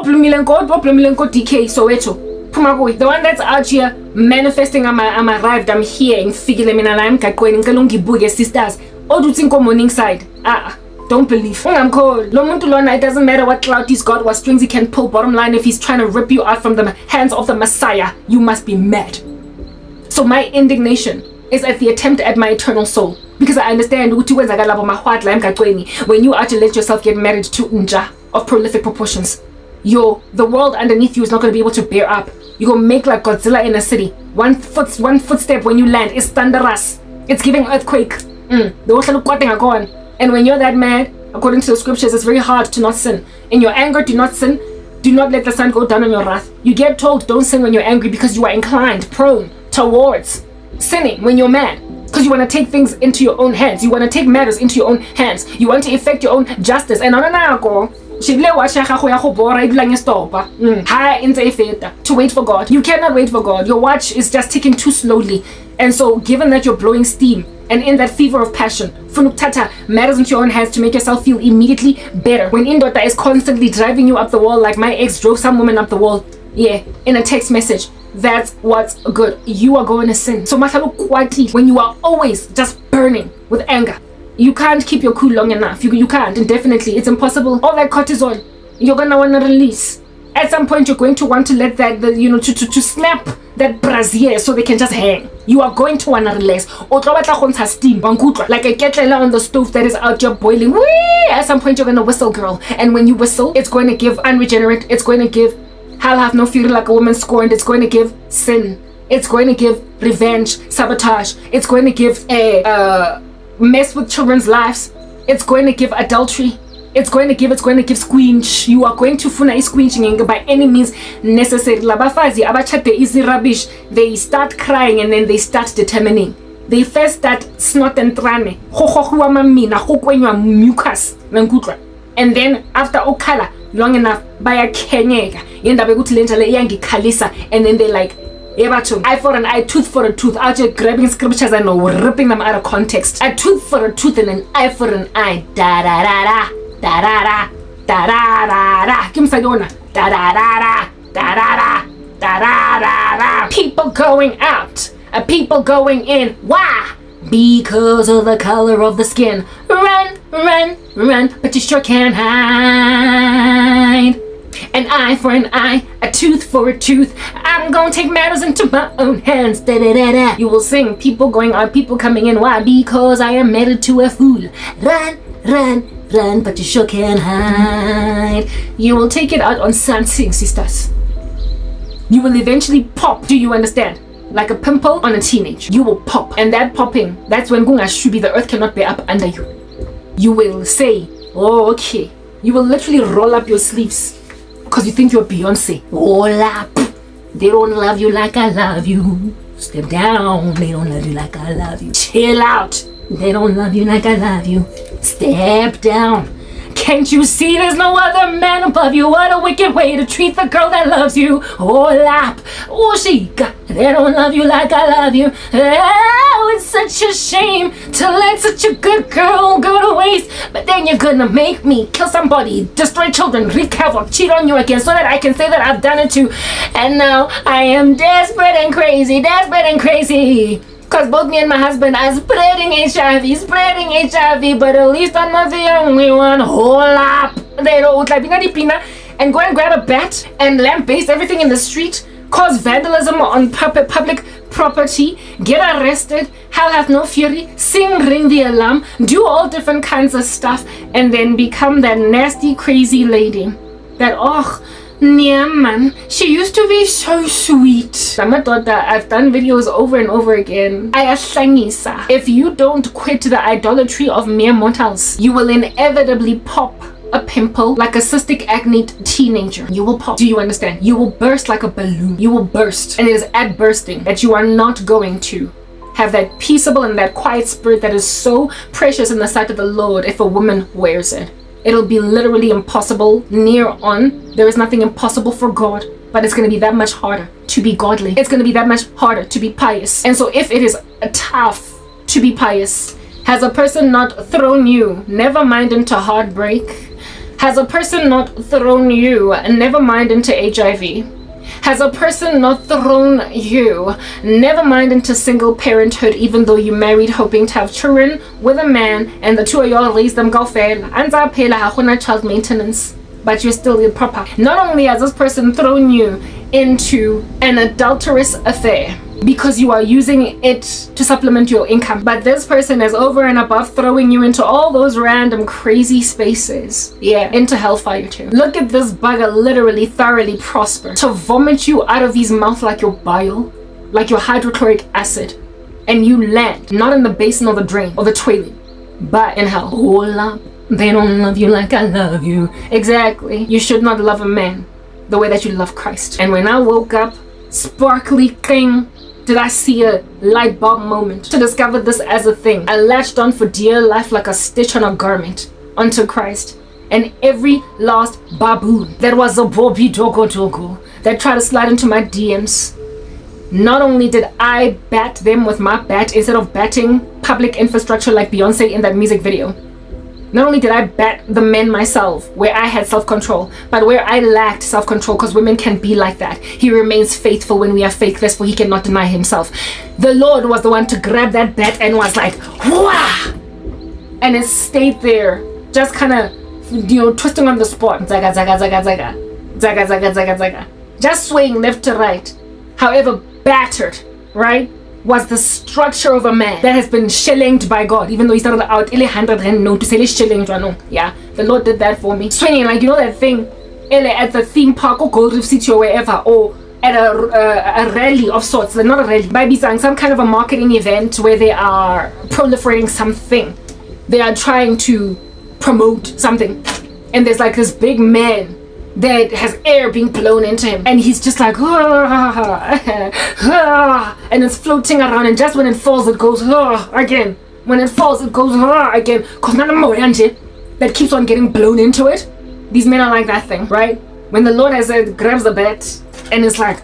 DK Soweto. The one that's out here manifesting, I'm arrived, I'm here, in Figile Minalam Kakwen, Kalungi Buge sisters. Odutinko morning side. Don't believe. It doesn't matter what clout he's got, what strings he can pull. Bottom line, if he's trying to rip you out from the hands of the Messiah, you must be mad. So my indignation is at the attempt at my eternal soul. Because I understand when you are to let yourself get married to Nja of prolific proportions. The world underneath you is not going to be able to bear up. You're going to make like Godzilla in a city. One footstep when you land is thunderous. It's giving earthquake. And when you're that mad, according to the scriptures, it's very hard to not sin. In your anger, do not sin. Do not let the sun go down on your wrath. You get told don't sin when you're angry because you are inclined, prone towards sinning when you're mad. Because you want to take things into your own hands. You want to take matters into your own hands. You want to effect your own justice. And to wait for God. You cannot wait for God. Your watch is just ticking too slowly. And so given that you're blowing steam and in that fever of passion, Funuk matters into your own hands to make yourself feel immediately better. When Indota is constantly driving you up the wall like my ex drove some woman up the wall, in a text message, that's what's good. You are going to sin. So when you are always just burning with anger, you can't keep your cool long enough. You can't, indefinitely. It's impossible. All that cortisol, you're gonna want to release. At some point, you're going to want to let that, to snap that brassiere so they can just hang. You are going to want to release. Steam, like a kettle on the stove that is out there boiling. Whee! At some point, you're going to whistle, girl. And when you whistle, it's going to give unregenerate. It's going to give hell have no fury like a woman scorned. It's going to give sin. It's going to give revenge, sabotage. It's going to give mess with children's lives. It's going to give adultery. It's going to give squinch. You are going to funa squinching by any means necessary. Labafazi abachate easy rubbish. They start crying and then they start determining. They first start snot and trane. And then after okala long enough baya kenyeka. And then they like eye for an eye, tooth for a tooth, out here grabbing scriptures and ripping them out of context. A tooth for a tooth and an eye for an eye. Da da da da da da da da da da. Kim Sayona. Da da da da da da da da da da. People going out, people going in. Why? Because of the color of the skin. Run, run, run, but you sure can't hide. An eye for an eye, a tooth for a tooth. I'm gonna take matters into my own hands. Da, da, da, da. You will sing, people going on, people coming in. Why? Because I am married to a fool. Run, run, run, but you sure can't hide. You will take it out on something, sisters. You will eventually pop. Do you understand? Like a pimple on a teenage. You will pop. And that popping, that's when Gunga Shubi, the earth cannot bear up under you. You will say, oh, okay. You will literally roll up your sleeves. Because you think you're Beyonce. Roll up. They don't love you like I love you. Step down. They don't love you like I love you. Chill out. They don't love you like I love you. Step down. Can't you see there's no other man above you? What a wicked way to treat the girl that loves you. Oh, lap. Oh, chica. They don't love you like I love you. Oh, it's such a shame to let such a good girl go to waste. But then you're gonna make me kill somebody, destroy children, wreak havoc, cheat on you again so that I can say that I've done it too. And now I am desperate and crazy. Because both me and my husband are spreading HIV, but at least I'm not the only one. Hold up. They don't like and go and grab a bat and lambaste everything in the street, cause vandalism on public property, get arrested, hell hath no fury, sing, ring the alarm, do all different kinds of stuff, and then become that nasty, crazy lady. That, yeah, man, she used to be so sweet. I'm a daughter. I've done videos over and over again. If you don't quit the idolatry of mere mortals, you will inevitably pop a pimple like a cystic acne teenager. You will pop. Do you understand? You will burst like a balloon. You will burst. And it is at bursting that you are not going to have that peaceable and that quiet spirit that is so precious in the sight of the Lord if a woman wears it. It'll be literally impossible near on. There is nothing impossible for God, but it's going to be that much harder to be godly. It's going to be that much harder to be pious. And so if it is tough to be pious, has a person not thrown you, never mind into heartbreak, Has a person not thrown you, never mind, into HIV? Has a person not thrown you, never mind, into single parenthood, even though you married hoping to have children with a man and the two of y'all raised them kaofela, anza phela ha gona child maintenance, but you're still proper? Not only has this person thrown you into an adulterous affair because you are using it to supplement your income, but this person is over and above throwing you into all those random crazy spaces, into hellfire too. Look at this bugger literally thoroughly prosper to vomit you out of his mouth like your bile, like your hydrochloric acid, and you land not in the basin or the drain or the toilet, but in hell. Hold up, they don't love you like I love you. Exactly. You should not love a man the way that you love Christ. And when I woke up, sparkly thing, did I see a light bulb moment to discover this as a thing. I latched on for dear life like a stitch on a garment unto Christ. And every last baboon that was a Bobby Dogo that tried to slide into my DMs, not only did I bat them with my bat instead of batting public infrastructure like Beyonce in that music video. Not only did I bat the men myself, where I had self-control, but where I lacked self-control, because women can be like that. He remains faithful when we are faithless, for he cannot deny himself. The Lord was the one to grab that bat and was like, wah! And it stayed there, just kind of, twisting on the spot. Zaga, zaga, zaga, zaga. Zaga, zaga, zaga, zaga. Just swaying left to right. However battered, right, was the structure of a man that has been shillinged by God, even though he started out 100 rand note to say shilling. Yeah, the Lord did that for me. Swinging like, that thing at the theme park or Gold Reef City or wherever, or at a rally of sorts. They're not a rally, by some kind of a marketing event where they are proliferating something. They are trying to promote something, and there's like this big man that has air being blown into him, and he's just like, and it's floating around, and just when it falls it goes again, when it falls it goes again, because none of that keeps on getting blown into it. These men are like that thing, right? When the Lord has grabs the bat and it's like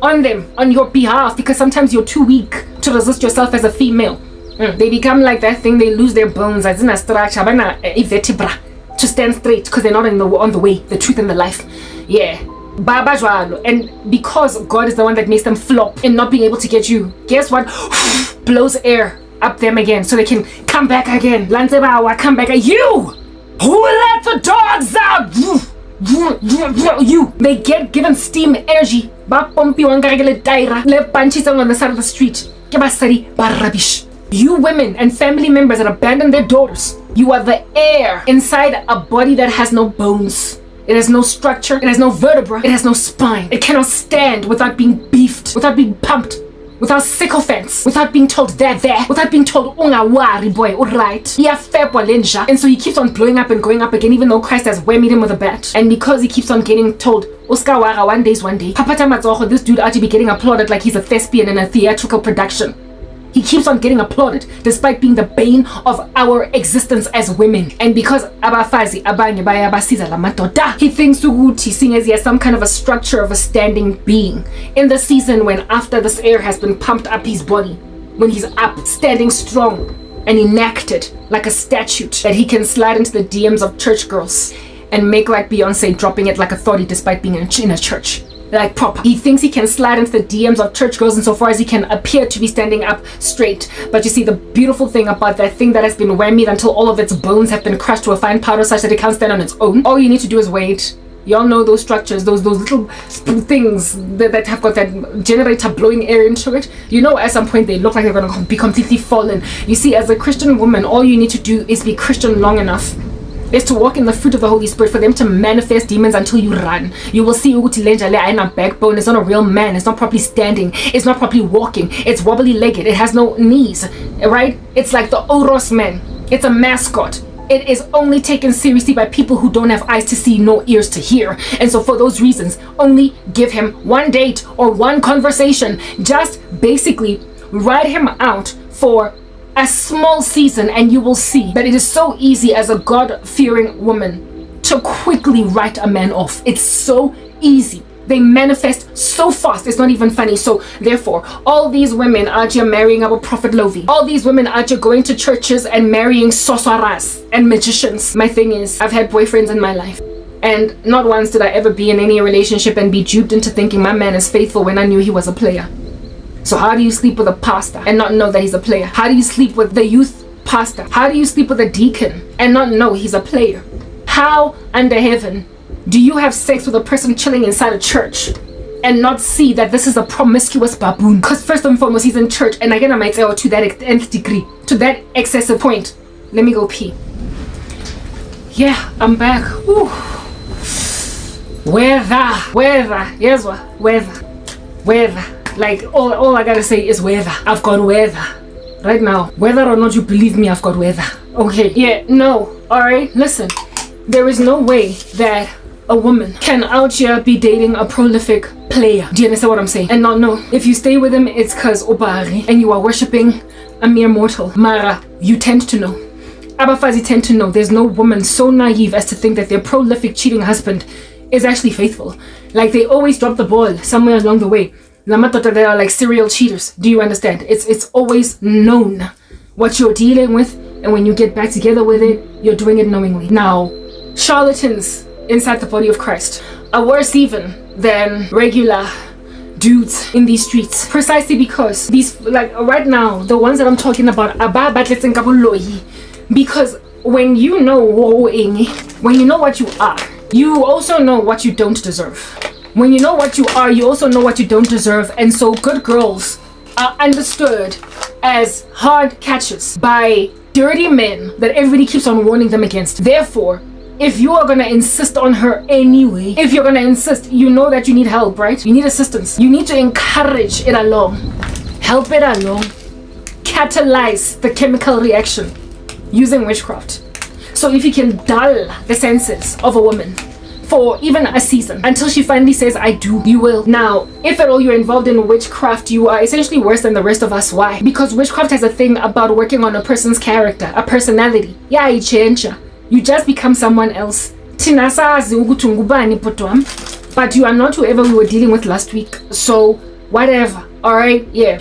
on them, on your behalf, because sometimes you're too weak to resist yourself as a female. They become like that thing. They lose their bones as in a structure, vertebra, to stand straight, because they're not on the way, the truth and the life. And because God is the one that makes them flop and not being able to get you, guess what? Blows air up them again so they can come back again. Come back at you. Who let the dogs out? You. They get given steam energy. On the side of the street. Rubbish. You women and family members that abandon their daughters, you are the air inside a body that has no bones. It has no structure, it has no vertebra, it has no spine. It cannot stand without being beefed, without being pumped, without sycophants, without being told there, without being told ungawari boy, alright. And so he keeps on blowing up and going up again, even though Christ has whammied him with a bat. And because he keeps on getting told, Uskawara, one day, Papata Matzoho, this dude ought to be getting applauded like he's a thespian in a theatrical production. He keeps on getting applauded despite being the bane of our existence as women. And because abafazi abanye bayabasiza la madoda, he thinks ukuthi seeing as he has some kind of a structure of a standing being. In the season when after this air has been pumped up his body, when he's up, standing strong and enacted like a statue, that he can slide into the DMs of church girls and make like Beyonce dropping it like a thotty despite being in a church. Like proper. He thinks he can slide into the DMs of church girls insofar as he can appear to be standing up straight. But you see, the beautiful thing about that thing that has been whammied until all of its bones have been crushed to a fine powder such that it can't stand on its own. All you need to do is wait. Y'all know those structures, those little things that have got that generator blowing air into it. You know, at some point they look like they're going to be completely fallen. You see, as a Christian woman, all you need to do is be Christian long enough. Is to walk in the fruit of the Holy Spirit, for them to manifest demons until you run. You will see ukuthi lenja ain't a backbone. It's not a real man. It's not properly standing. It's not properly walking. It's wobbly legged. It has no knees, right? It's like the Oros man. It's a mascot. It is only taken seriously by people who don't have eyes to see, no ears to hear. And so for those reasons, only give him one date or one conversation. Just basically ride him out for a small season, and you will see that it is so easy as a God-fearing woman to quickly write a man off. It's so easy They manifest so fast, it's not even funny. So therefore, all these women are just marrying our Prophet Lovi. All these women are just going to churches and marrying soswaras and magicians. My thing is, I've had boyfriends in my life, and not once did I ever be in any relationship and be duped into thinking my man is faithful when I knew he was a player. So how do you sleep with a pastor and not know that he's a player? How do you sleep with the youth pastor? How do you sleep with a deacon and not know he's a player? How under heaven do you have sex with a person chilling inside a church and not see that this is a promiscuous baboon? Because first and foremost, he's in church, and again I might say, oh, to that nth degree, to that excessive point. Let me go pee. Yeah, I'm back. Whew. Weather, yes, what? Weather. Like, all I gotta say is weather. I've got weather right now. Whether or not you believe me, I've got weather. Okay, yeah, no, alright, listen. There is no way that a woman can out here be dating a prolific player. Do you understand what I'm saying? And not know. If you stay with him, it's cause obari and you are worshipping a mere mortal. Mara, you tend to know. Abafazi tend to know. There's no woman so naive as to think that their prolific cheating husband is actually faithful. Like, they always drop the ball somewhere along the way. Lamatota, they are like serial cheaters. Do you understand? It's always known what you're dealing with, and when you get back together with it, you're doing it knowingly. Now, charlatans inside the body of Christ are worse even than regular dudes in these streets, precisely because these, like right now, the ones that I'm talking about, because when you know what you are, you also know what you don't deserve. When you know what you are, you also know what you don't deserve. And so good girls are understood as hard catches by dirty men that everybody keeps on warning them against. Therefore, if you are going to insist on her anyway, if you're going to insist, you know that you need help, right? You need assistance. You need to encourage it along. Help it along. Catalyze the chemical reaction using witchcraft. So if you can dull the senses of a woman for even a season until she finally says I do, you will. Now, if at all you're involved in witchcraft, you are essentially worse than the rest of us. Why? Because witchcraft has a thing about working on a person's character, a personality. Yeah, it changes. You just become someone else. But you are not whoever we were dealing with last week. So whatever. Alright, yeah.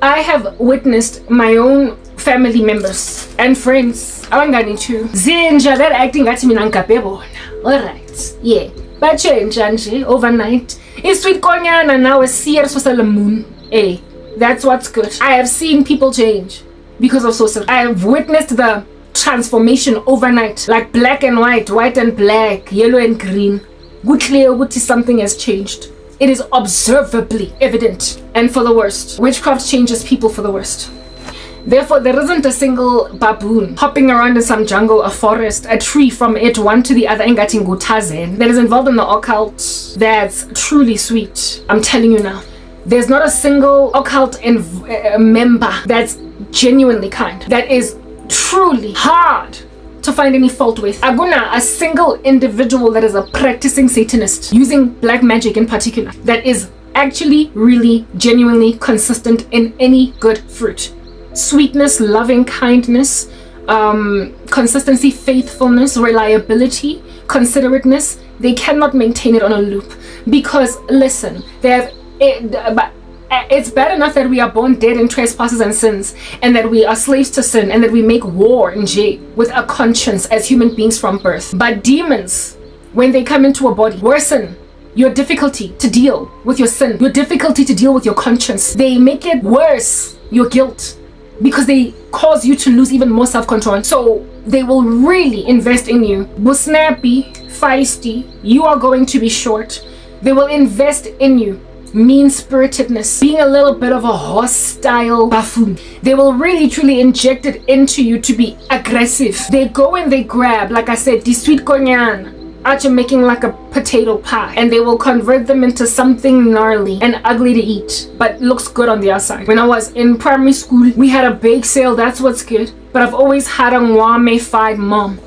I have witnessed my own family members and friends abangani too zinja that acting ngathi mina ngikabebona. Alright, yeah, batshentsha nje overnight. Isweet konyana now a seer sosalamun. Hey, that's what's good. I have seen people change because of sorcery. I have witnessed the transformation overnight, like black and white, white and black, yellow and green. Good clear, good something has changed. It is observably evident, and for the worst. Witchcraft changes people for the worst. Therefore, there isn't a single baboon hopping around in some jungle, a forest, a tree from it one to the other that is involved in the occult that's truly sweet. I'm telling you now. There's not a single occult member that's genuinely kind, that is truly hard to find any fault with. Aguna, a single individual that is a practicing Satanist, using black magic in particular, that is actually really genuinely consistent in any good fruit. Sweetness, loving kindness, consistency, faithfulness, reliability, considerateness. They cannot maintain it on a loop because listen, they have it's bad enough that we are born dead in trespasses and sins, and that we are slaves to sin, and that we make war in J with a conscience as human beings from birth. But demons, when they come into a body, worsen your difficulty to deal with your sin, your difficulty to deal with your conscience. They make it worse, your guilt, because they cause you to lose even more self-control. So they will really invest in you. Snappy, feisty, you are going to be short. They will invest in you. Mean-spiritedness, being a little bit of a hostile buffoon. They will really truly inject it into you to be aggressive. They go and they grab, like I said, the sweet konyan out of making like a potato pie, and they will convert them into something gnarly and ugly to eat, but looks good on the outside. When I was in primary school, we had a bake sale. That's what's good. But I've always had a Hlongwane-fied mom.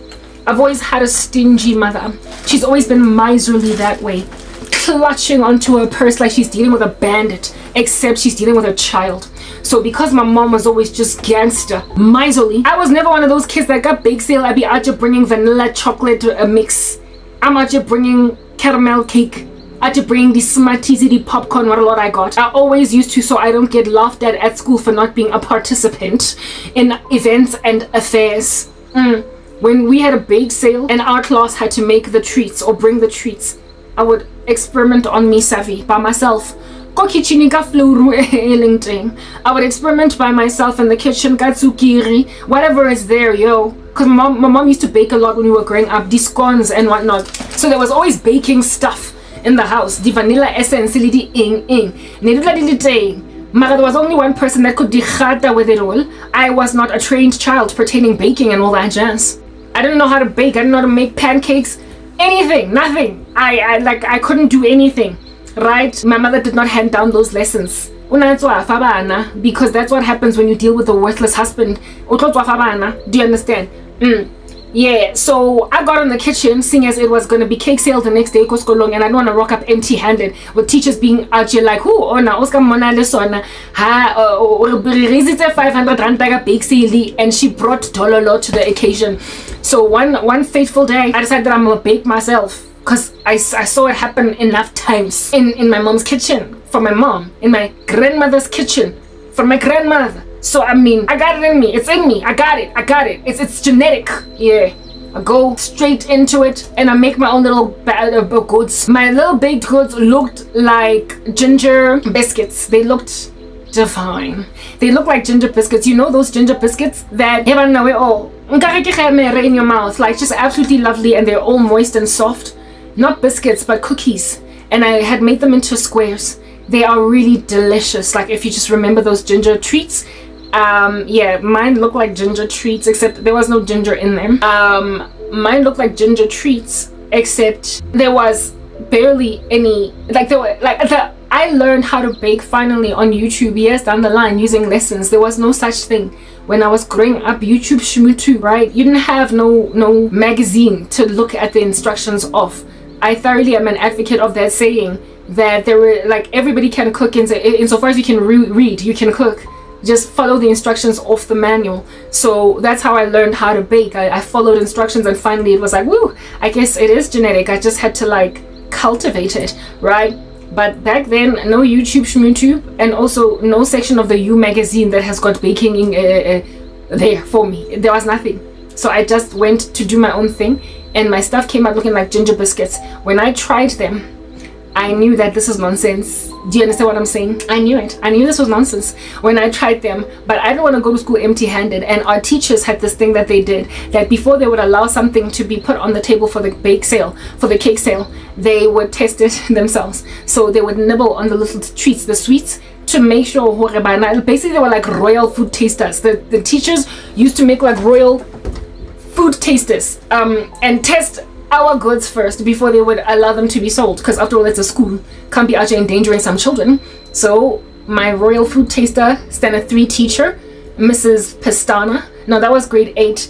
I've always had a stingy mother. She's always been miserly that way, clutching onto her purse like she's dealing with a bandit, except she's dealing with a child. So because my mom was always just gangster, miserly, I was never one of those kids that got bake sale. I'd be out here bringing vanilla chocolate mix. I'm out here bringing caramel cake. I had to bring the Smarties, the popcorn, what a lot I got. I always used to, so I don't get laughed at school for not being a participant in events and affairs. When we had a bake sale and our class had to make the treats or bring the treats, I would experiment on me savvy by myself. I would experiment by myself in the kitchen, katsukiri, whatever is there, yo. Because my mom used to bake a lot when we were growing up, these scones and whatnot. So there was always baking stuff in the house. The vanilla essence, Mara, there was only one person that could dikhata with it all. I was not a trained child pertaining baking and all that jazz. I didn't know how to bake. I didn't know how to make pancakes. Anything, nothing. I couldn't do anything. Right? My mother did not hand down those lessons. Because that's what happens when you deal with a worthless husband. Do you understand? Yeah, so I got in the kitchen, seeing as it was going to be cake sale the next day, and I don't want to rock up empty-handed with teachers being out here like, who? Oh, na, Oscar Mona Lesona, ha, 500 rand bake sale, and she brought Dololo to the occasion. So one fateful day, I decided that I'm going to bake myself. Because I saw it happen enough times in my mom's kitchen, for my mom, in my grandmother's kitchen, for my grandmother. So I mean, I got it in me. It's in me. I got it. It's genetic. Yeah. I go straight into it and I make my own little goods. My little baked goods looked like ginger biscuits. They looked divine. They look like ginger biscuits. You know those ginger biscuits that in your mouth, like just absolutely lovely, and they're all moist and soft. Not biscuits, but cookies. And I had made them into squares. They are really delicious. Like if you just remember those ginger treats. Yeah, mine looked like ginger treats, except there was no ginger in them. Mine looked like ginger treats, except there was barely any. Like there were I learned how to bake finally on YouTube years down the line using lessons. There was no such thing when I was growing up. YouTube shmutu, right? You didn't have no magazine to look at the instructions of. I thoroughly am an advocate of that saying, that there were like everybody can cook insofar as you can read, you can cook. Just follow the instructions off the manual. So that's how I learned how to bake. I followed instructions and finally it was like, woo, I guess it is genetic. I just had to like cultivate it, right? But back then, no YouTube shmutube, and also no section of the U magazine that has got baking in, there for me. There was nothing. So I just went to do my own thing and my stuff came out looking like ginger biscuits. When I tried them, I knew that this is nonsense. Do you understand what I'm saying? I knew it. I knew this was nonsense when I tried them, but I didn't want to go to school empty-handed. And our teachers had this thing that they did, that before they would allow something to be put on the table for the bake sale, for the cake sale, they would test it themselves. So they would nibble on the little treats, the sweets, to make sure basically they were like royal food tasters. The teachers used to make like royal food tasters and test our goods first before they would allow them to be sold, because after all, it's a school, can't be out here endangering some children. So my royal food taster, standard 3 teacher, Mrs. Pastana, no, that was grade 8,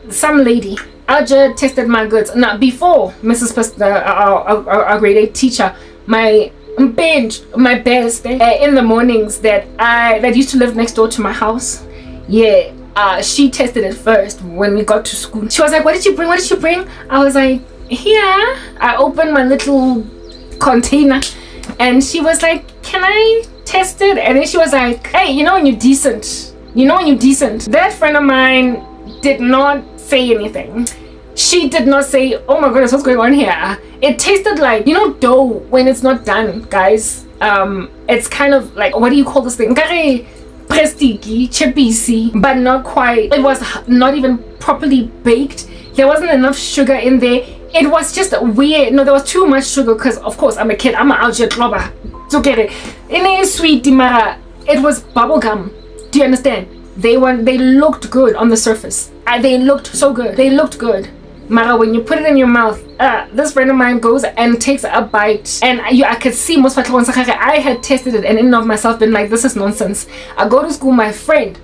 some lady Alja tested my goods. Now before Mrs. our grade 8 teacher, my best in the mornings that used to live next door to my house, yeah. She tested it first when we got to school. She was like, what did you bring? I was like, here. I opened my little container and she was like, can I test it? And then she was like, hey, you know when you're decent. That friend of mine did not say anything. She did not say, oh my goodness, what's going on here? It tasted like, you know, dough when it's not done, guys. It's kind of like, what do you call this thing? Prestiki, chipisi, but not quite. It was not even properly baked. There wasn't enough sugar in there. It was just weird. No, there was too much sugar because, of course, I'm a kid. I'm an algae clubber. So get it. In a sweet mara, it was bubblegum. Do you understand? They looked good on the surface. They looked so good. They looked good. Mara, when you put it in your mouth, this friend of mine goes and takes a bite, and I could see most of I had tested it and in and of myself been like, this is nonsense. I go to school, my friend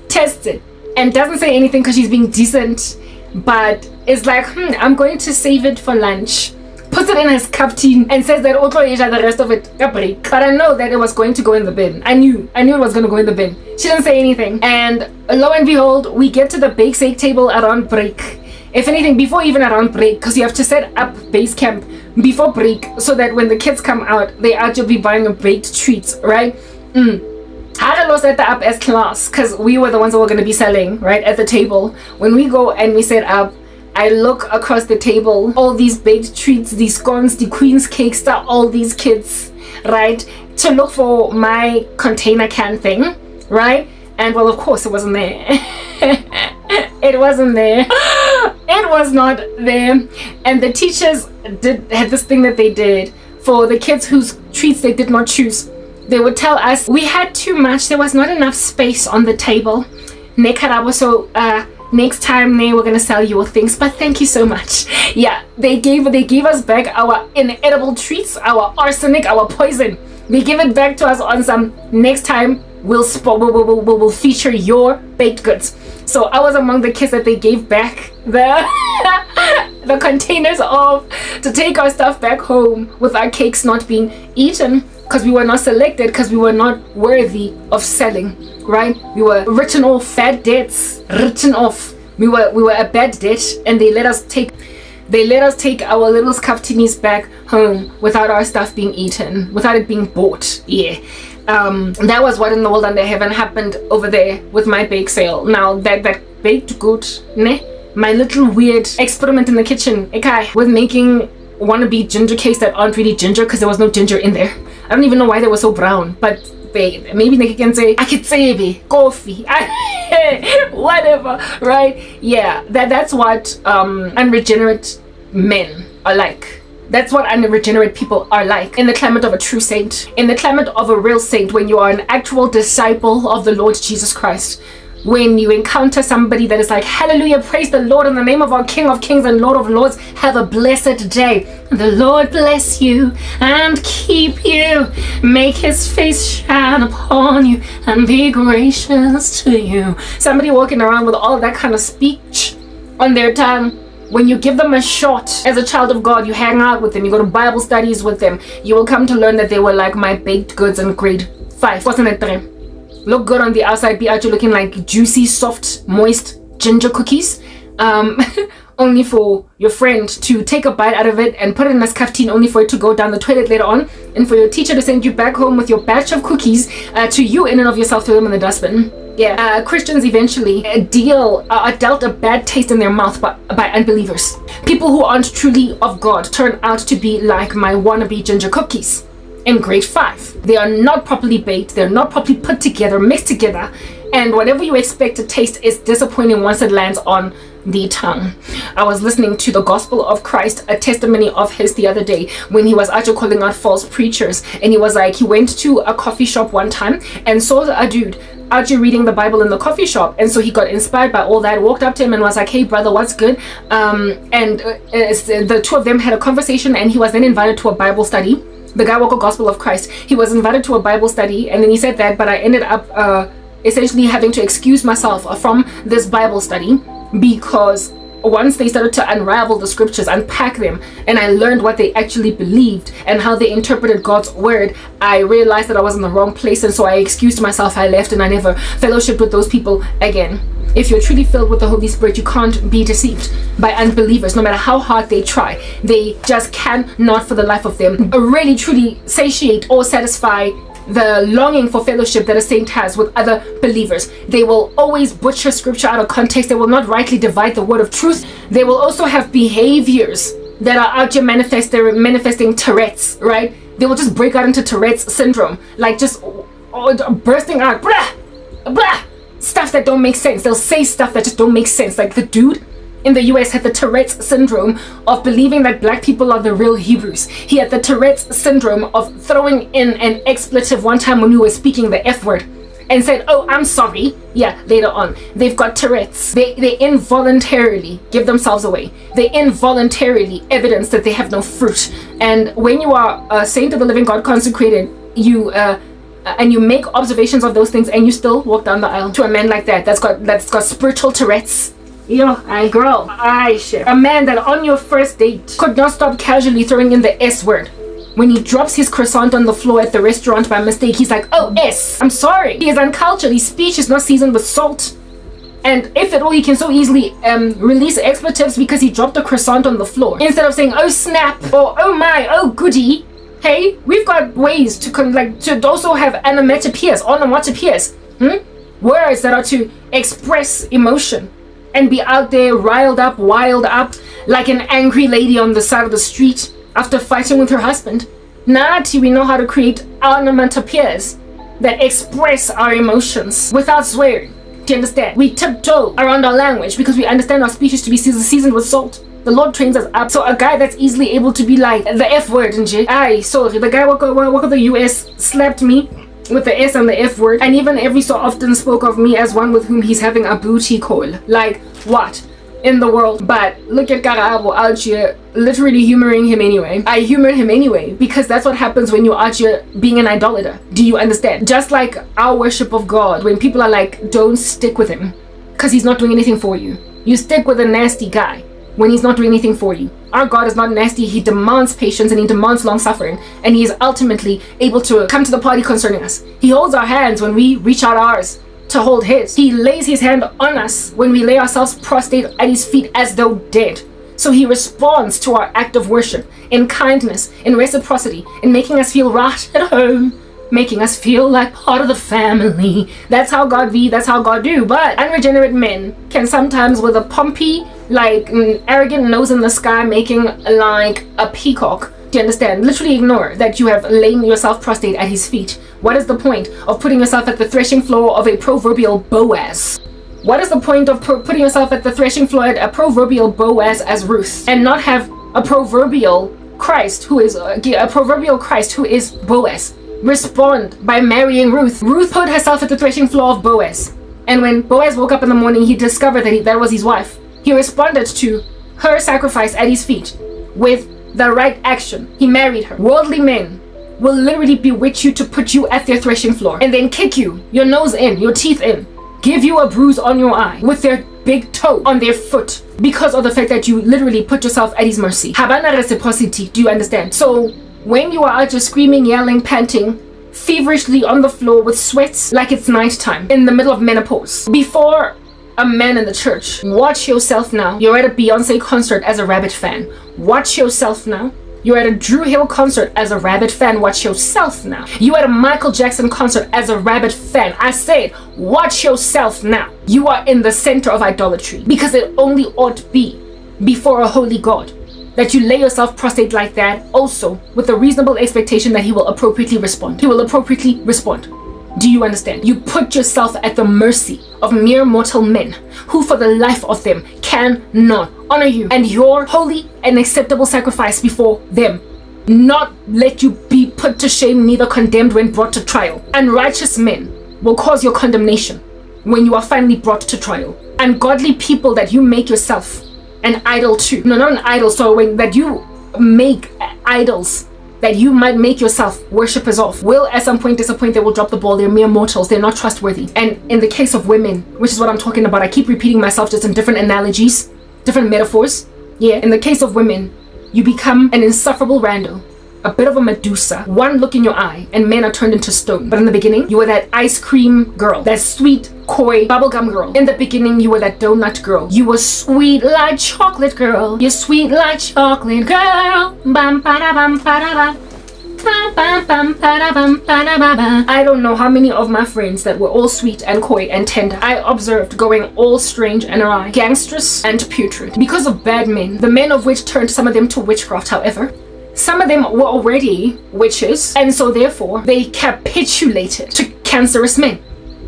tests it and doesn't say anything because she's being decent, but is like, I'm going to save it for lunch. Puts it in his cup tin and says that Otlo Asia the rest of it a break. But I know that it was going to go in the bin. I knew it was going to go in the bin. She didn't say anything, and lo and behold, we get to the bake table around break. If anything, before even around break, because you have to set up base camp before break, so that when the kids come out, they actually be buying a baked treat, right? I set that up as class because we were the ones that were going to be selling, right, at the table. When we go and we set up, I look across the table, all these baked treats, these scones, the queen's cakes, all these kids, right, to look for my container can thing, right? And well, of course, it wasn't there. It wasn't there. It was not there. And the teachers had this thing that they did for the kids whose treats they did not choose. They would tell us we had too much. There was not enough space on the table. Karabo, so next time they were gonna sell your things, but thank you so much. Yeah, they gave us back our inedible treats, our arsenic, our poison. They give it back to us on some next time we'll feature your baked goods. So I was among the kids that they gave back the containers of to take our stuff back home with our cakes not being eaten because we were not selected, because we were not worthy of selling, right? We were written off, bad debts written off. We were a bad debt, and they let us take our little skaftinis back home without our stuff being eaten, without it being bought. Yeah. That was what in the world under heaven happened over there with my bake sale. Now that baked good, my little weird experiment in the kitchen, with making wannabe ginger cakes that aren't really ginger because there was no ginger in there. I don't even know why they were so brown, but babe, maybe they can say I could say coffee, whatever, right? Yeah, that's what unregenerate men are like. That's what unregenerate people are like in the climate of a true saint, in the climate of a real saint, when you are an actual disciple of the Lord Jesus Christ. When you encounter somebody that is like, hallelujah, praise the Lord in the name of our King of Kings and Lord of Lords, have a blessed day. The Lord bless you and keep you, make his face shine upon you and be gracious to you. Somebody walking around with all that kind of speech on their tongue. When you give them a shot as a child of God, you hang out with them, you go to Bible studies with them, you will come to learn that they were like my baked goods in grade 5. Wasn't it 3? Look good on the outside, be actually looking like juicy, soft, moist ginger cookies. Only for your friend to take a bite out of it and put it in a scaftine, only for it to go down the toilet later on, and for your teacher to send you back home with your batch of cookies to you in and of yourself, throw them in the dustbin. Yeah, Christians eventually are dealt a bad taste in their mouth by unbelievers. People who aren't truly of God turn out to be like my wannabe ginger cookies in grade 5. They are not properly baked, they're not properly put together, mixed together, and whatever you expect to taste is disappointing once it lands on the tongue. I was listening to the Gospel of Christ, a testimony of his the other day, when he was actually calling out false preachers, and he was like, he went to a coffee shop one time and saw a dude actually reading the Bible in the coffee shop, and so he got inspired by all that, walked up to him and was like, hey brother, what's good? The two of them had a conversation, and he was then invited to a Bible study. The guy woke up Gospel of Christ. He was invited to a Bible study, and then he said that, but I ended up essentially having to excuse myself from this Bible study because once they started to unravel the scriptures, unpack them, and I learned what they actually believed and how they interpreted God's word, I realized that I was in the wrong place, and so I excused myself, I left, and I never fellowshiped with those people again. If you're truly filled with the Holy Spirit, you can't be deceived by unbelievers, no matter how hard they try. They just cannot for the life of them really truly satiate or satisfy the longing for fellowship that a saint has with other believers. They will always butcher scripture out of context. They will not rightly divide the word of truth. They will also have behaviors that are out here manifesting Tourette's, right? They will just break out into Tourette's syndrome, like just bursting out, blah, blah, stuff that don't make sense. They'll say stuff that just don't make sense. Like the dude in the US had the Tourette's syndrome of believing that black people are the real Hebrews. He had the Tourette's syndrome of throwing in an expletive one time when we were speaking the F word and said, oh, I'm sorry. Yeah, later on. They've got Tourette's. They involuntarily give themselves away. They involuntarily evidence that they have no fruit. And when you are a saint of the living God consecrated, and you make observations of those things, and you still walk down the aisle to a man like that that's got spiritual Tourette's. A man that on your first date could not stop casually throwing in the S word. When he drops his croissant on the floor at the restaurant by mistake, he's like, oh, S, I'm sorry. He is uncultured. His speech is not seasoned with salt. And if at all, he can so easily release expletives because he dropped a croissant on the floor. Instead of saying, oh snap, or oh my, oh goody. Hey, we've got ways to also have onomatopoeias. Words that are to express emotion and be out there riled up, wild up, like an angry lady on the side of the street after fighting with her husband. Nati, we know how to create onomatopoeias that express our emotions without swearing. Do you understand? We tiptoe around our language because we understand our speech to be seasoned with salt. The Lord trains us up. So a guy that's easily able to be like the F word, sorry, the guy walk of the US slapped me with the S and the F word, and even every so often spoke of me as one with whom he's having a booty call. Like, what in the world? But look at Karabo out here, literally humoring him anyway. I humored him anyway, because that's what happens when you're out here being an idolater. Do you understand? Just like our worship of God, when people are like, don't stick with him, because he's not doing anything for you. You stick with a nasty guy when he's not doing anything for you. Our God is not nasty. He demands patience and he demands long suffering, and he is ultimately able to come to the party concerning us. He holds our hands when we reach out ours to hold his. He lays his hand on us when we lay ourselves prostrate at his feet as though dead. So he responds to our act of worship in kindness, in reciprocity, in making us feel right at home, making us feel like part of the family. That's how God be, that's how God do. But unregenerate men can sometimes, with a pompy, like arrogant nose in the sky, making like a peacock, do you understand? Literally ignore that you have lain yourself prostrate at his feet. What is the point of putting yourself at the threshing floor of a proverbial Boaz? What is the point of putting yourself at the threshing floor at a proverbial Boaz as Ruth, and not have a proverbial Christ who is Boaz respond by marrying Ruth? Ruth put herself at the threshing floor of Boaz, and when Boaz woke up in the morning, he discovered that that was his wife. He responded to her sacrifice at his feet with the right action. He married her. Worldly men will literally bewitch you to put you at their threshing floor and then kick you, your nose in, your teeth in, give you a bruise on your eye with their big toe on their foot because of the fact that you literally put yourself at his mercy. Habana reciprocity, do you understand? So when you are out just screaming, yelling, panting, feverishly on the floor with sweats like it's nighttime in the middle of menopause, before a man in the church, watch yourself now. You're at a Beyonce concert as a Rabbit fan. Watch yourself now. You're at a Drew Hill concert as a Rabbit fan. Watch yourself now. You at a Michael Jackson concert as a Rabbit fan. I said, watch yourself now. You are in the center of idolatry, because it only ought to be before a holy God that you lay yourself prostrate like that, also with a reasonable expectation that he will appropriately respond. He will appropriately respond. Do you understand? You put yourself at the mercy of mere mortal men who for the life of them cannot honor you and your holy and acceptable sacrifice before them, not let you be put to shame, neither condemned when brought to trial. Unrighteous men will cause your condemnation when you are finally brought to trial. Ungodly people that you make yourself an idol to, no, not an idol, so when that you make idols that you might make yourself worshippers of, will at some point disappoint. They will drop the ball. They're mere mortals. They're not trustworthy. And in the case of women, which is what I'm talking about, I keep repeating myself just in different analogies, different metaphors. Yeah, in the case of women, you become an insufferable rando, a bit of a Medusa, one look in your eye, and men are turned into stone. But in the beginning, you were that ice cream girl, that sweet, coy, bubblegum girl. In the beginning, you were that donut girl. You were sweet like chocolate girl. You're sweet like chocolate girl. Bam, ba, bam, ba, I don't know how many of my friends that were all sweet and coy and tender I observed going all strange and awry, gangstrous and putrid, because of bad men, the men of which turned some of them to witchcraft. However, some of them were already witches, and so therefore they capitulated to cancerous men.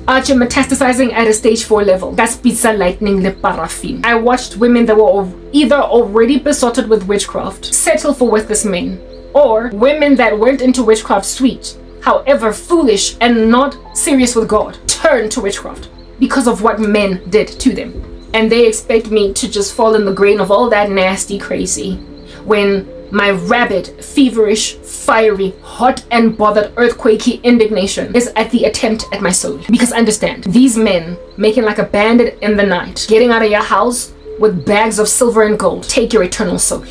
Archer metastasizing at a stage 4 level. That's pizza lightning le paraffin. I watched women that were either already besotted with witchcraft settle for worthless men, or women that weren't into witchcraft sweet, however foolish and not serious with God, turn to witchcraft because of what men did to them. And they expect me to just fall in the grain of all that nasty crazy when my rabid, feverish, fiery, hot and bothered earthquakey indignation is at the attempt at my soul. Because understand, these men making like a bandit in the night, getting out of your house with bags of silver and gold, take your eternal soul.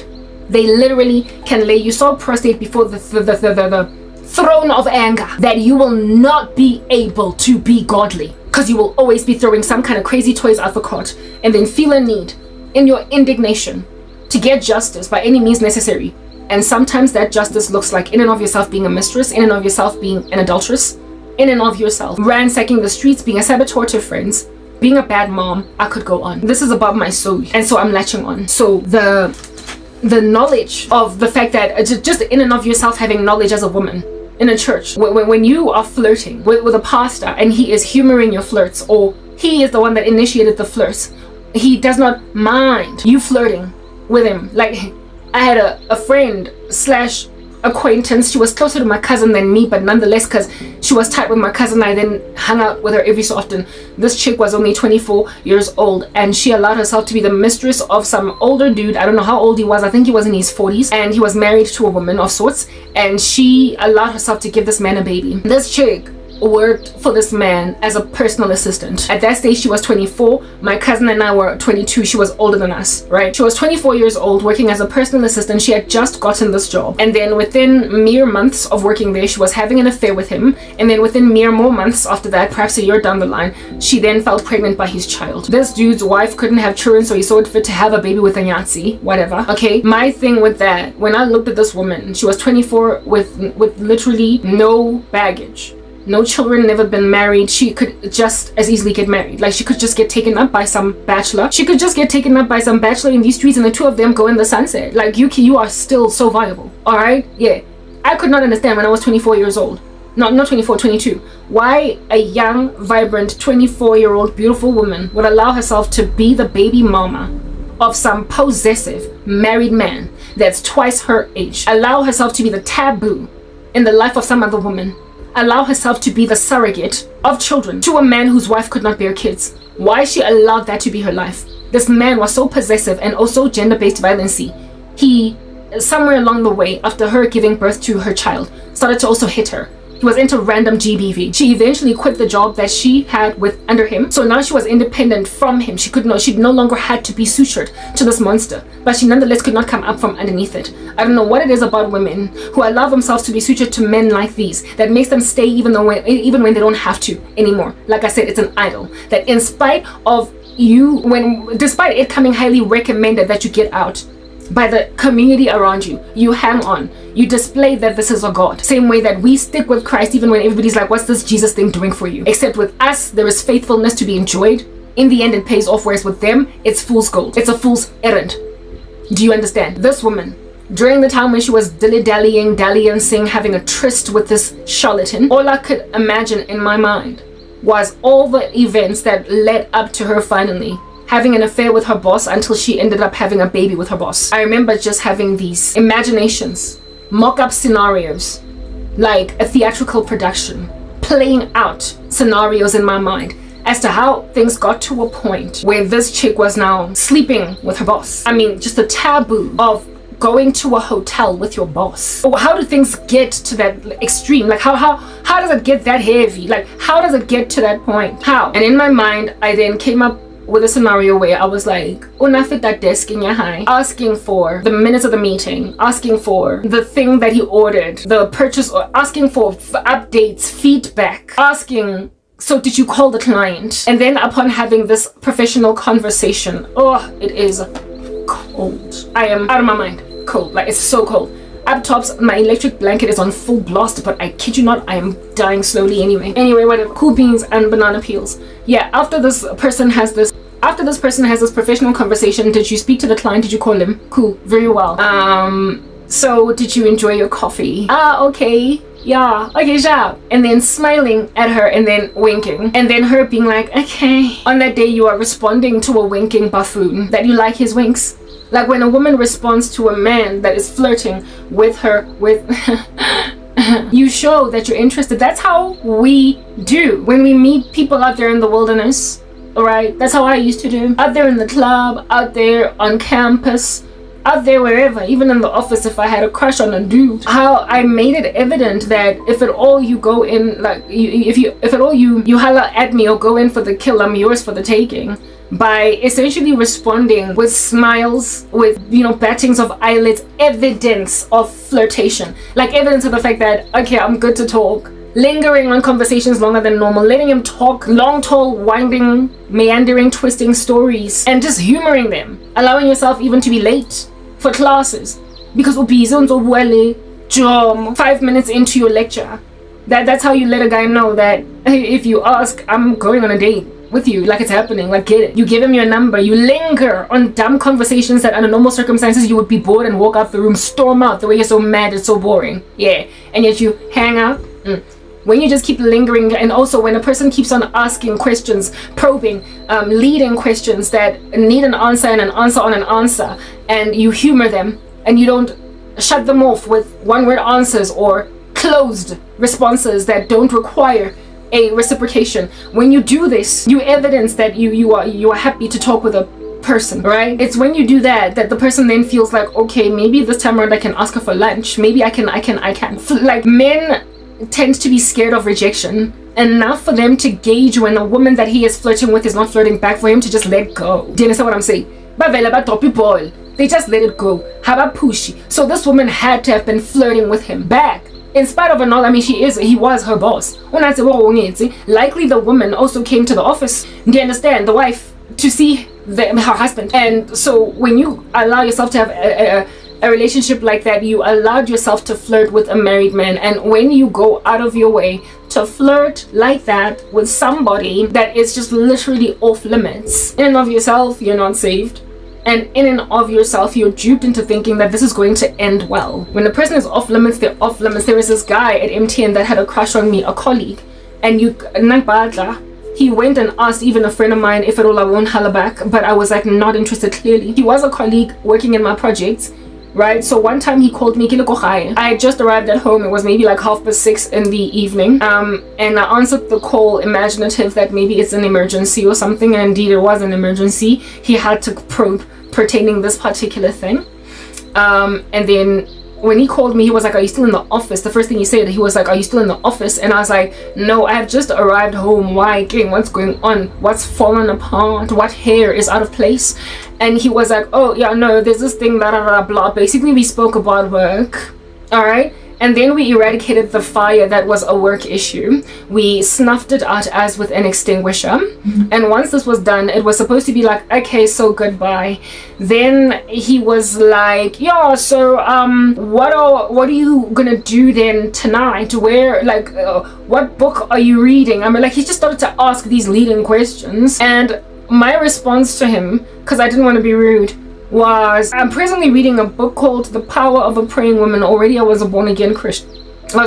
They literally can lay you so prostrate before the throne of anger that you will not be able to be godly. because you will always be throwing some kind of crazy toys out for cart, and then feel a need in your indignation to get justice by any means necessary. And sometimes that justice looks like in and of yourself being a mistress, in and of yourself being an adulteress, in and of yourself ransacking the streets, being a saboteur to friends, being a bad mom. I could go on. This is above my soul, and so I'm latching on. So the knowledge of the fact that just in and of yourself having knowledge as a woman in a church, when you are flirting with a pastor and he is humoring your flirts, or he is the one that initiated the flirts, he does not mind you flirting with him. Like, I had a friend slash acquaintance. She was closer to my cousin than me, but nonetheless, because she was tight with my cousin, I then hung out with her every so often. This chick was only 24 years old, and she allowed herself to be the mistress of some older dude. I don't know how old he was. I think he was in his 40s, and he was married to a woman of sorts, and she allowed herself to give this man a baby. This chick worked for this man as a personal assistant. At that stage, she was 24. My cousin and I were 22. She was older than us, right? She was 24 years old, working as a personal assistant. She had just gotten this job, and then within mere months of working there, she was having an affair with him. And then within mere more months after that, perhaps a year down the line, she then felt pregnant by his child. This dude's wife couldn't have children, so he saw it fit to have a baby with a Nazi, whatever. Okay, my thing with that, when I looked at this woman, she was 24 with literally no baggage. No children, never been married. She could just as easily get married. Like, she could just get taken up by some bachelor. She could just get taken up by some bachelor in these streets, and the two of them go in the sunset. Like, you are still so viable. All right? Yeah. I could not understand when I was 24 years old. Not 24, 22. Why a young, vibrant, 24-year-old beautiful woman would allow herself to be the baby mama of some possessive married man that's twice her age. Allow herself to be the taboo in the life of some other woman. Allow herself to be the surrogate of children to a man whose wife could not bear kids. Why she allowed that to be her life? This man was so possessive and also gender-based violence. He, somewhere along the way, after her giving birth to her child, started to also hit her. He was into random GBV. She eventually quit the job that she had under him, so now she was independent from him. She no longer had to be sutured to this monster, but she nonetheless could not come up from underneath it. I don't know what it is about women who allow themselves to be sutured to men like these that makes them stay even when they don't have to anymore. Like I said, it's an idol that, in spite of despite it coming highly recommended that you get out by the community around you, you hang on. You display that this is a God. Same way that we stick with Christ even when everybody's like, what's this Jesus thing doing for you? Except with us, there is faithfulness to be enjoyed. In the end, it pays off, whereas with them, it's fool's gold. It's a fool's errand. Do you understand? This woman, during the time when she was dallying, having a tryst with this charlatan, all I could imagine in my mind was all the events that led up to her finally having an affair with her boss until she ended up having a baby with her boss. I remember just having these imaginations, mock-up scenarios, like a theatrical production, playing out scenarios in my mind as to how things got to a point where this chick was now sleeping with her boss. I mean, just the taboo of going to a hotel with your boss. How do things get to that extreme? Like, how does it get that heavy? Like, how does it get to that point? How? And in my mind, I then came up with a scenario where I was like, unafit that desk in your high, asking for the minutes of the meeting, asking for the thing that he ordered, the purchase, or asking for updates, feedback, asking, so did you call the client? And then upon having this professional conversation, it is cold. I am out of my mind. Cold. Like, it's so cold. Up tops, my electric blanket is on full blast, but I kid you not, I am dying slowly anyway. Anyway, whatever. Cool beans and banana peels. Yeah, after this person has this professional conversation, did you speak to the client? Did you call him? Cool. Very well. So did you enjoy your coffee? Okay. Yeah, okay, sure. And then smiling at her and then winking. And then her being like, okay. On that day, you are responding to a winking buffoon that you like his winks. Like when a woman responds to a man that is flirting with her, you show that you're interested. That's how we do when we meet people out there in the wilderness. All right, that's how I used to do. Out there in the club, out there on campus, out there wherever, even in the office, if I had a crush on a dude, how I made it evident that if at all you go in, like, if at all you holler at me or go in for the kill, I'm yours for the taking. By essentially responding with smiles, with, battings of eyelids, evidence of flirtation. Like evidence of the fact that, okay, I'm good to talk. lingering on conversations longer than normal, letting him talk long, tall, winding, meandering, twisting stories, and just humoring them, allowing yourself even to be late for classes because busy 5 minutes into your lecture. That's how you let a guy know that, hey, if you ask, I'm going on a date with you, like it's happening, like get it. You give him your number, you linger on dumb conversations that under normal circumstances you would be bored and walk out the room, storm out the way you're so mad, it's so boring. Yeah, and yet you hang out. When you just keep lingering, and also when a person keeps on asking questions, probing, leading questions that need an answer and an answer on an answer, and you humor them and you don't shut them off with one-word answers or closed responses that don't require a reciprocation. When you do this, you evidence that you are happy to talk with a person, right? It's when you do that the person then feels like, okay, maybe this time around I can ask her for lunch. Maybe I can. Like, men tend to be scared of rejection enough for them to gauge when a woman that he is flirting with is not flirting back, for him to just let go. Do you understand what I'm saying? They just let it go. How about pushy? So this woman had to have been flirting with him back. In spite of another, I mean, he was her boss. Likely the woman also came to the office, do you understand, the wife, to see her husband. And so when you allow yourself to have a relationship like that, you allowed yourself to flirt with a married man. And when you go out of your way to flirt like that with somebody that is just literally off limits, in and of yourself, you're not saved. And in and of yourself, you're duped into thinking that this is going to end well. When a person is off limits, they're off limits. There was this guy at MTN that had a crush on me, a colleague, and he went and asked even a friend of mine if I won't holler back, but I was like, not interested. Clearly he was a colleague working in my projects, right? So one time he called me, I had just arrived at home. It was maybe like 6:30 in the evening, and I answered the call imaginative that maybe it's an emergency or something, and indeed it was an emergency. He had to probe pertaining this particular thing, and then when he called me, he was like, are you still in the office? The first thing he said, he was like, are you still in the office? And I was like, no, I have just arrived home. Why? What's going on? What's fallen apart? What hair is out of place? And he was like, oh yeah, no, there's this thing, blah blah blah. Basically we spoke about work, all right, and then we eradicated the fire that was a work issue. We snuffed it out as with an extinguisher. And once this was done, it was supposed to be like, okay, so goodbye. Then he was like, yeah, so what are you gonna do then tonight? Where, like, what book are you reading? I mean, like, he just started to ask these leading questions, and my response to him, because I didn't want to be rude, was, I'm presently reading a book called The Power of a Praying Woman. Already I was a born-again Christian. I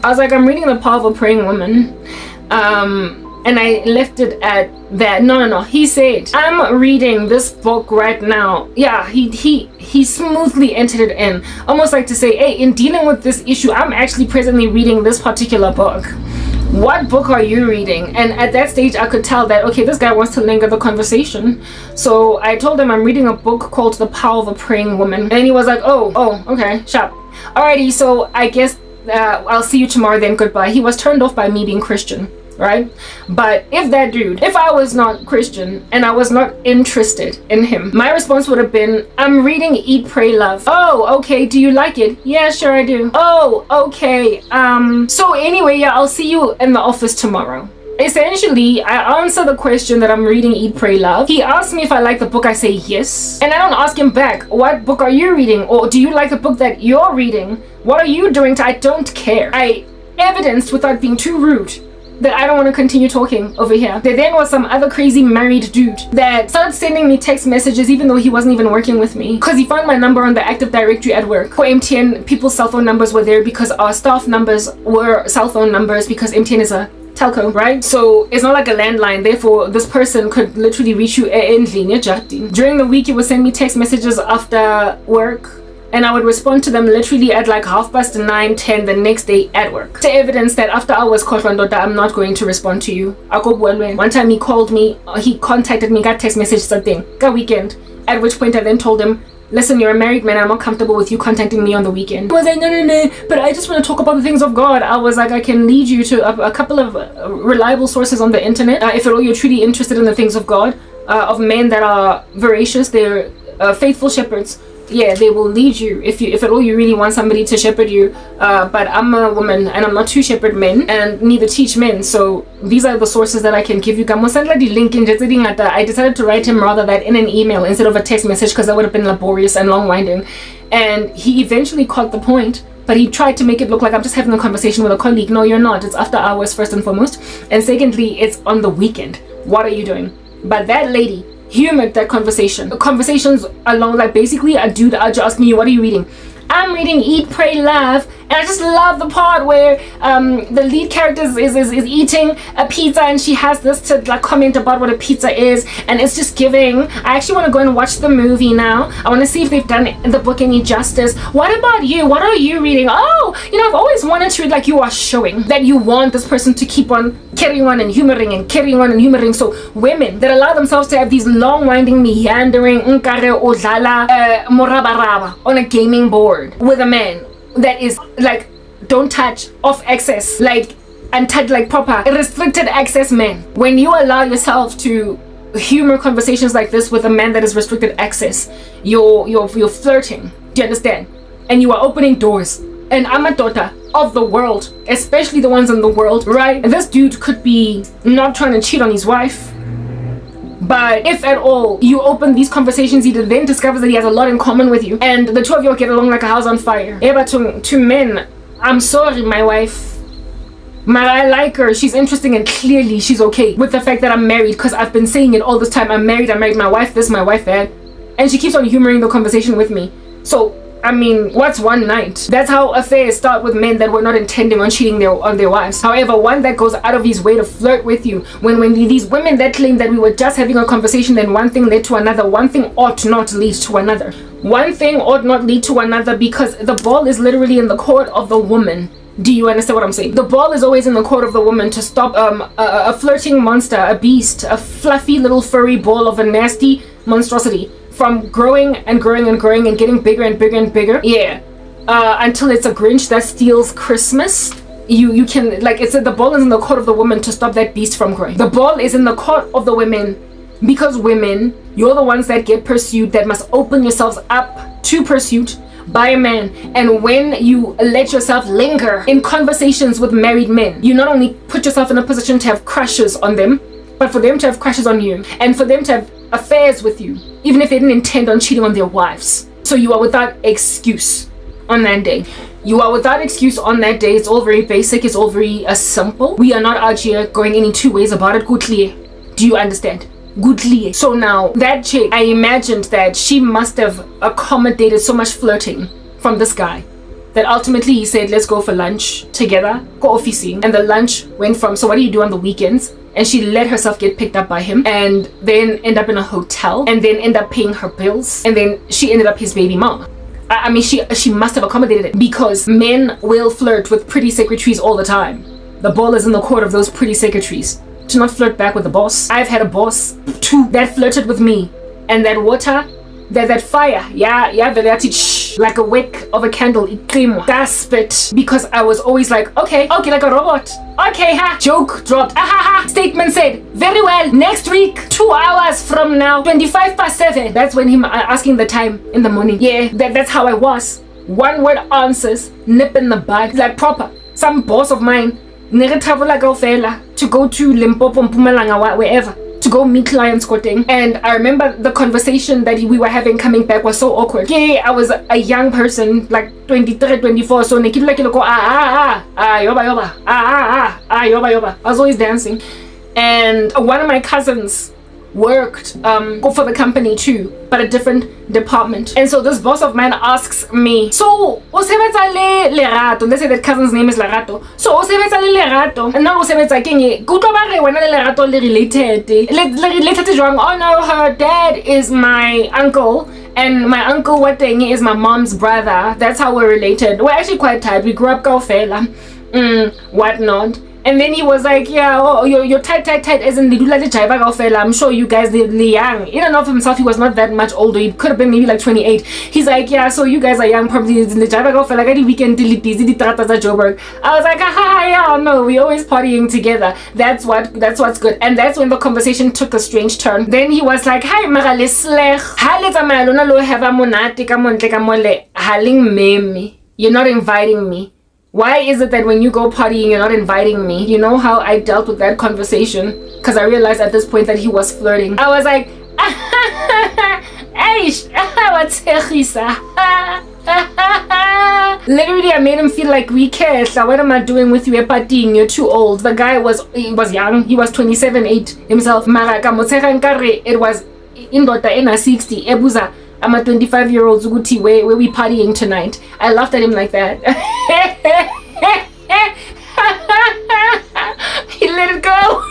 was like, I'm reading The Power of a Praying Woman. And I left it at that. No. He said, I'm reading this book right now. Yeah, he smoothly entered it in. Almost like to say, hey, in dealing with this issue, I'm actually presently reading this particular book. What book are you reading? And at that stage I could tell that, okay, this guy wants to linger the conversation. So I told him I'm reading a book called The Power of a Praying Woman. And he was like, oh, okay, sharp. Alrighty, so I guess I'll see you tomorrow then, goodbye. He was turned off by me being Christian, right? But if I was not Christian and I was not interested in him, my response would have been, I'm reading Eat, Pray, Love. Oh, okay, do you like it? Yeah, sure I do. Oh, okay. So anyway, yeah, I'll see you in the office tomorrow. Essentially, I answer the question that I'm reading Eat, Pray, Love. He asks me if I like the book. I say yes. And I don't ask him back, what book are you reading? Or do you like the book that you're reading? What are you doing? I don't care. I evidenced without being too rude that I don't want to continue talking over here. There then was some other crazy married dude that started sending me text messages even though he wasn't even working with me, because he found my number on the Active Directory at work. For MTN, people's cell phone numbers were there because our staff numbers were cell phone numbers, because MTN is a telco, right? So it's not like a landline, therefore this person could literally reach you during the week. He would send me text messages after work, and I would respond to them literally at like 9:30, 10 the next day at work, to evidence that after hours, I'm not going to respond to you. One time he called me, he contacted me, got text message something, got weekend, at which point I then told him, listen, you're a married man, I'm not comfortable with you contacting me on the weekend. He was like, no, but I just want to talk about the things of God. I was like, I can lead you to a couple of reliable sources on the internet, if at all you're truly interested in the things of God, of men that are veracious, they're faithful shepherds they will lead you if at all you really want somebody to shepherd you. But I'm a woman and I'm not to shepherd men and neither teach men. So these are the sources that I can give you. I decided to write him rather that in an email instead of a text message because that would have been laborious and long-winding. And he eventually caught the point, but he tried to make it look like I'm just having a conversation with a colleague. No, you're not. It's after hours, first and foremost. And secondly, it's on the weekend. What are you doing? But that lady humored that conversation. The conversations along, like basically a dude just asking you, what are you reading? I'm reading Eat, Pray, Love, and I just love the part where the lead character is eating a pizza and she has this to like comment about what a pizza is, and it's just giving. I actually want to go and watch the movie now. I want to see if they've done the book any justice. What about you? What are you reading? Oh, you know, I've always wanted to read, like you are showing that you want this person to keep on carrying on and humoring and carrying on and humoring. So women that allow themselves to have these long winding meandering morabaraba on a gaming board with a man that is like don't touch, off access, like untouched, like proper restricted access men. When you allow yourself to humor conversations like this with a man that is restricted access, you're flirting. Do you understand? And you are opening doors. And I'm a daughter of the world, especially the ones in the world, right? And this dude could be not trying to cheat on his wife, but if at all you open these conversations, he then discovers that he has a lot in common with you, and the two of you get along like a house on fire. Yeah, but to men, I'm sorry, my wife, I like her, she's interesting, and clearly she's okay with the fact that I'm married, because I've been saying it all this time. I'm married, my wife this, my wife that, and she keeps on humoring the conversation with me. So I mean, what's one night? That's how affairs start with men that were not intending on cheating on their wives. However, one that goes out of his way to flirt with you. When these women that claim that we were just having a conversation, then one thing led to another. One thing ought not lead to another. One thing ought not lead to another, because the ball is literally in the court of the woman. Do you understand what I'm saying? The ball is always in the court of the woman to stop a flirting monster, a beast, a fluffy little furry ball of a nasty monstrosity from growing and growing and growing and getting bigger and bigger and bigger. Yeah. Until it's a Grinch that steals Christmas. You can, like, it's the ball is in the court of the woman to stop that beast from growing. The ball is in the court of the women, because women, you're the ones that get pursued, that must open yourselves up to pursuit by a man. And when you let yourself linger in conversations with married men, you not only put yourself in a position to have crushes on them, but for them to have crushes on you, and for them to have affairs with you, even if they didn't intend on cheating on their wives. So you are without excuse on that day. You are without excuse on that day. It's all very basic. It's all very simple. We are not out here going any two ways about it. Good clear. Do you understand? Good clear. So now that chick, I imagined that she must have accommodated so much flirting from this guy that ultimately he said, let's go for lunch together, go officing. And the lunch went from, so what do you do on the weekends? And she let herself get picked up by him, and then end up in a hotel, and then end up paying her bills, and then she ended up his baby mama. I mean, she must have accommodated it, because men will flirt with pretty secretaries all the time. The ball is in the court of those pretty secretaries to not flirt back with the boss. I've had a boss too that flirted with me, and that water, that fire, like a wick of a candle, gasp it, because I was always like, okay, like a robot. Okay, ha, joke dropped, statement said, very well, next week, 2 hours from now, 25:07. That's when him asking the time in the morning. Yeah, that's how I was. One word answers, nip in the bud, like proper. Some boss of mine, to go to Limpopo, Mpumalanga, wherever, to go meet clients, and I remember the conversation that we were having coming back was so awkward. Yeah, I was a young person, like 23, 24, so I was always dancing, and one of my cousins worked for the company too, but a different department. And so this boss of mine asks me, so osebetsa le Lerato, let's say that cousin's name is Lerato, so osebetsa le Lerato, and now osebetsa keng kutlo ba re wena le Lerato le related jwang? Oh no, her dad is my uncle, and my uncle Wateng is my mom's brother. That's how we're related. We're actually quite tight. We grew up kaofela, whatnot. And then he was like, yeah, oh, you're tight, as in I'm sure you guys, they're young. In and of himself, he was not that much older. He could have been maybe like 28. He's like, yeah, so you guys are young, probably in the like the weekend, Joburg. I was like, yeah, no, we always partying together. That's what's good. And that's when the conversation took a strange turn. Then he was like, hi, you're not inviting me. Why is it that when you go partying, you're not inviting me? You know how I dealt with that conversation? Because I realized at this point that he was flirting. I was like, literally, I made him feel like we care. What am I doing with you? You're partying. You're too old. The guy was young. He was 27-8 himself. It was in 60. Ebuza. I'm a 25-year-old Zuguti where we partying tonight. I laughed at him like that. He let it go.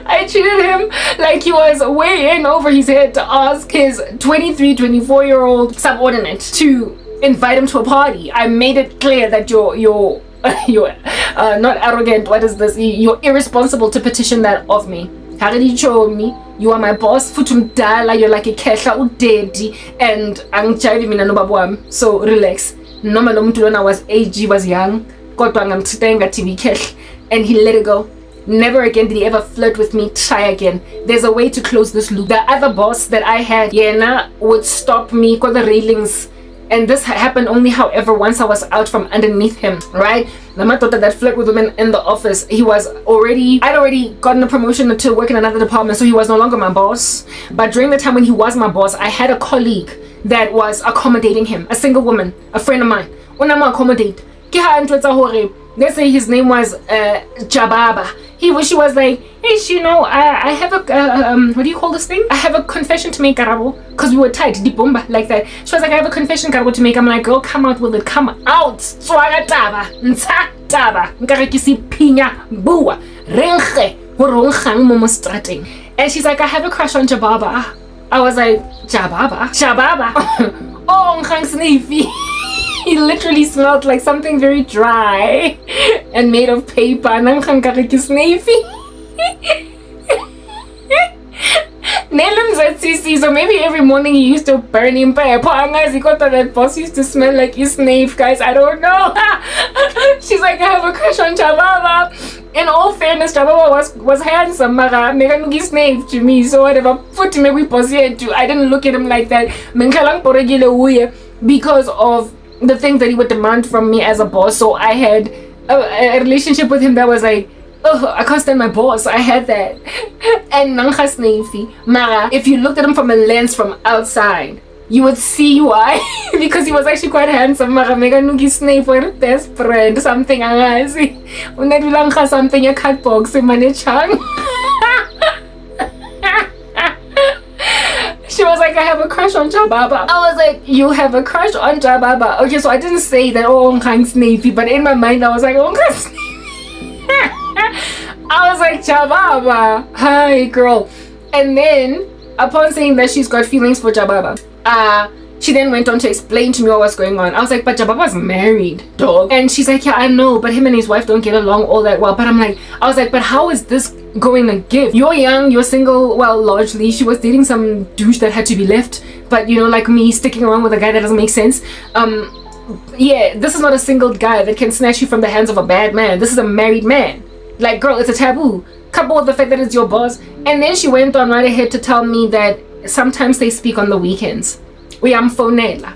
I treated him like he was way in over his head to ask his 24-year-old subordinate to invite him to a party. I made it clear that you're not arrogant. What is this? You're irresponsible to petition that of me. How did he show me? You are my boss. Futumdala, you're like a kehla udedi, and angjavi mina no babuam. So relax. Noma lo muntu lona was age, was young. Kodwa ngamthitenga TV kehl, and he let it go. Never again did he ever flirt with me. Try again. There's a way to close this loop. The other boss that I had, Yena, would stop me for the railings. And this happened only, however, once I was out from underneath him, right? Nama thought that flirt with women in the office. I'd already gotten a promotion to work in another department, so he was no longer my boss. But during the time when he was my boss, I had a colleague that was accommodating him, a single woman, a friend of mine. Unama accommodate. Let's say his name was Jababa. She was like, hey, I have a what do you call this thing? I have a confession to make, Karabo, because we were tight, dibomba, like that. She was like, I have a confession, Karabo, to make. I'm like, girl, come out with it, come out. Swaga taba, nta taba, nkare kisi pinya bua, renche, horongang mo strating. And she's like, I have a crush on Jababa. I was like, Jababa? Oh, ngang sneefy. He literally smelled like something very dry and made of paper. So maybe every morning he used to burn him. That boss used to smell like his snake, guys. I don't know. She's like, I have a crush on Jababa. In all fairness, Jababa was handsome, mara meganugi snake to me. So whatever, put him we too. I didn't look at him like that. Because of the things that he would demand from me as a boss. So I had a relationship with him that was like, oh, I can't stand my boss. I had that. And Mara, if you looked at him from a lens from outside, you would see why. Because he was actually quite handsome. Mara mega nugi snake for a best friend. Something angazi. Unadulangha something a cat box in manechang. She was like, I have a crush on Jababa. I was like, you have a crush on Jababa? Okay, so I didn't say that, oh, Nkang's Navy, but in my mind, I was like, oh, Nkang's Navy. I was like, Jababa, hi, girl. And then, upon saying that she's got feelings for Jababa, she then went on to explain to me what was going on. I was like, but Jababa's married, dog. And she's like, yeah, I know, but him and his wife don't get along all that well. But I was like, but how is this going to give? You're young, you're single, well, largely. She was dating some douche that had to be left. But, like me, sticking around with a guy that doesn't make sense. Yeah, this is not a single guy that can snatch you from the hands of a bad man. This is a married man. Like, girl, it's a taboo. Coupled with the fact that it's your boss. And then she went on right ahead to tell me that sometimes they speak on the weekends. Uyamfonela.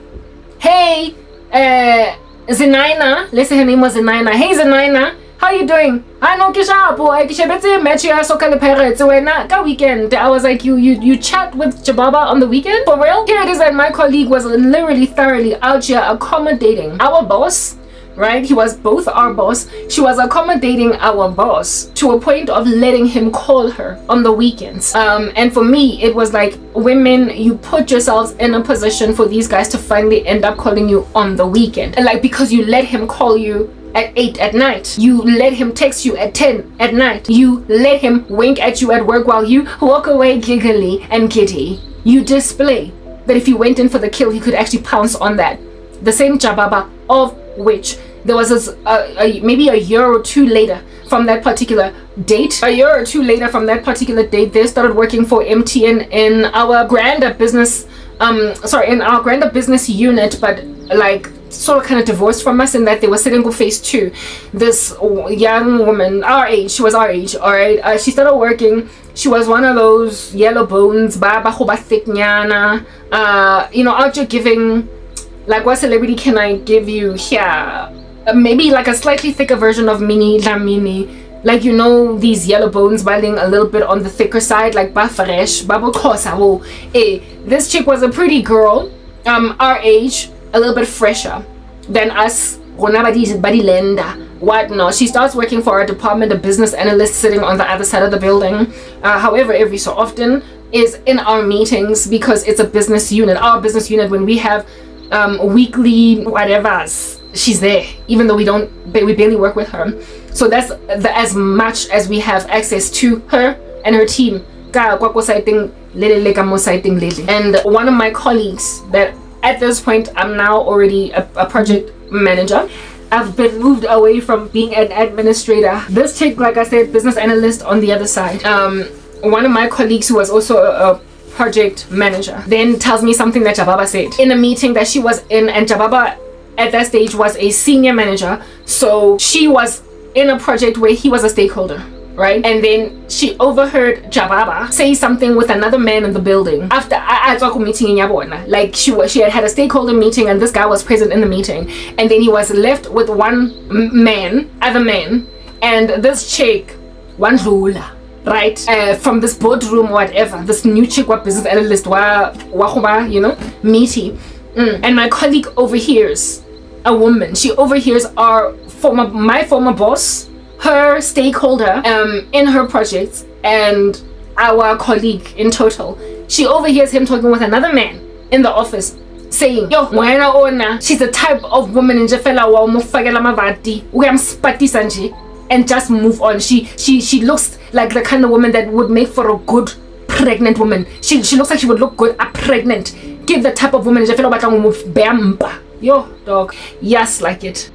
Hey, Zenaina. Let's say her name was Zenaina. Hey, Zenaina. How you doing? I know Kishapo. I Kishabetse met you so kind of parents. Ka weekend. I was like, you chat with Jababa on the weekend? For real? Here it is that my colleague was literally thoroughly out here accommodating our boss. Right? He was both our boss. She was accommodating our boss to a point of letting him call her on the weekends. And for me, it was like, women, you put yourselves in a position for these guys to finally end up calling you on the weekend. And like, because you let him call you at 8 at night. You let him text you at 10 at night. You let him wink at you at work while you walk away giggly and giddy. You display that if you went in for the kill, he could actually pounce on that. The same Jababa of which there was this maybe a year or two later from that particular date, they started working for MTN in our grander business unit, but like sort of kind of divorced from us in that they were sitting with phase 2. This young woman, our age, she was our age, all right. She started working. She was one of those yellow bones, thick nyana, out here giving, like, what celebrity can I give you here? Maybe like a slightly thicker version of Mini Lamini. Like, these yellow bones biting a little bit on the thicker side, like Bafaresh, Babo Kosa. This chick was a pretty girl, our age, a little bit fresher than us. What no? She starts working for our department, a business analyst sitting on the other side of the building. However, every so often is in our meetings because it's a business unit. Our business unit, when we have weekly whatever's, she's there, even though we barely work with her. So that's as much as we have access to her and her team. And one of my colleagues that at this point I'm now already a project manager. I've been moved away from being an administrator. This chick, like I said, business analyst on the other side. One of my colleagues who was also a project manager then tells me something that Jababa said in a meeting that she was in, and Jababa at that stage was a senior manager, so she was in a project where he was a stakeholder, right? And then she overheard Jababa say something with another man in the building after I talk meeting in Yabona. Like she had a stakeholder meeting and this guy was present in the meeting, and then he was left with one other man, and this chick, one rula, right, from this boardroom or whatever, this new chick, what business analyst, meaty. And my colleague overhears, a woman, she overhears my former boss, her stakeholder in her project, and our colleague in total. She overhears him talking with another man in the office saying, yo, she's the type of woman in Jefela wa umufakela mavati uyamspati sanje and just move on. She looks like the kind of woman that would make for a good pregnant woman. She looks like she would look good pregnant. Give the type of woman in Jefela batla umuf bamba. Yo, dog. Yes, like it.